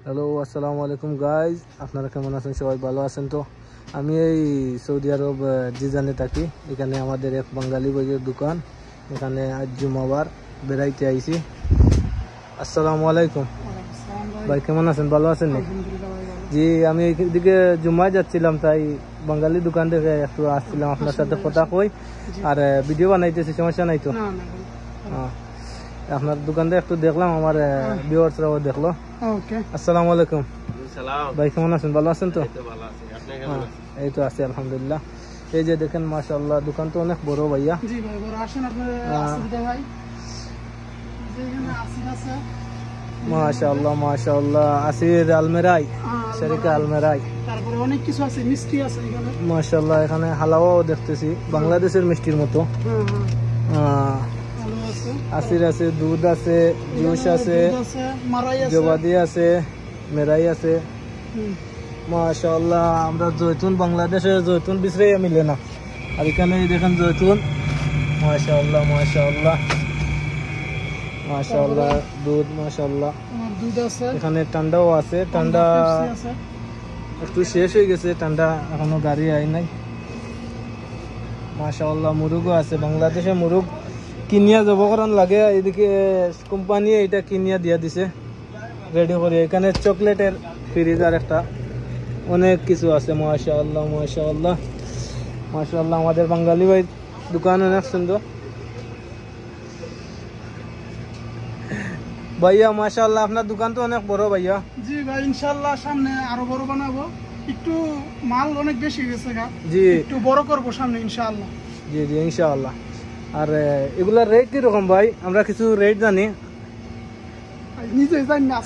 Hello, আসসালামু আলাইকুম guys. আপনারা কেমন আছেন? সবাই ভালো আছেন তো? আমি এই সৌদি আরব জিজানে থাকি। এখানে আমাদের এক বাঙালি বইয়ের দোকান। এখানে আজ জুমাবার বেড়াইতে আইছি। আসসালামু আলাইকুম ভাই, কেমন আছেন? ভালো আছেন? জি, আমি এইদিকে জুমায় যাচ্ছিলাম, তাই বাঙালি দোকান থেকে একটু আসছিলাম আপনার সাথে কথা কই আর ভিডিও বানাইতেছি। সমস্যা নাই তো? আপনার দোকানটা একটু দেখলাম, আমার ভিউয়ার্সরাও দেখলো। আসসালামু আলাইকুম ভাই, কেমন আছেন? ভালো আছেন তো? এই তো আছি আলহামদুলিল্লাহ। এই যে দেখেন মাশাআল্লাহ, দোকান তো অনেক বড় ভাইয়া। জি ভাই, বড়। আসেন আপনারা আসিদা ভাই, যে এখানে আসিদ আছে মাশাআল্লাহ মাশাআল্লাহ। আসির আলমেরাই, শরিকা আলমেরাই, তারপরে অনেক কিছু আছে, মিষ্টি আছে এখানে মাশাআল্লাহ। এখানে হালাওয়াও দেখতেছি, বাংলাদেশের মিষ্টির মতো। আসির আছে, দুধ আছে, জুস আছে, জবাদি আছে, মেরাই আছে। মাশাআল্লাহ, আমরা জৈতুন, বাংলাদেশের জৈতুন বিচরে মিলে না, আর এখানে দেখেন জৈতুন। মাশাআল্লাহ মাশাআল্লাহ মাশাআল্লাহ। দুধ মাশাআল্লাহ, দুধ আছে। এখানে ঠান্ডাও আছে। ঠান্ডা একটু শেষ হয়ে গেছে, ঠান্ডা এখনো গাড়ি আই নাই। মাশাআল্লাহ, মুরুগও আছে। বাংলাদেশে মুরুগ কিনিয়া যাব করান লাগে, এদিকে কোম্পানি এটা কিনিয়া দিয়া দিছে রেডি করে। এখানে চকলেটের ফ্রিজার একটা, অনেক কিছু আছে। মাশাআল্লাহ মাশাআল্লাহ মাশাআল্লাহ। আমাদের বাঙালি ভাই দোকান অনেক সুন্দর ভাইয়া। মাশাআল্লাহ, আপনার দোকান তো অনেক বড় ভাইয়া। জি ভাই, ইনশাআল্লাহ সামনে আরো বড় বানাবো। একটু মাল অনেক বেশি গেছে গা, জি একটু বড় করবো সামনে ইনশাআল্লাহ। জি জি ইনশাআল্লাহ। আর এগুলার রেট কিরকম ভাই? আমরা কিছু রেট জানি, নিজেই জানি না।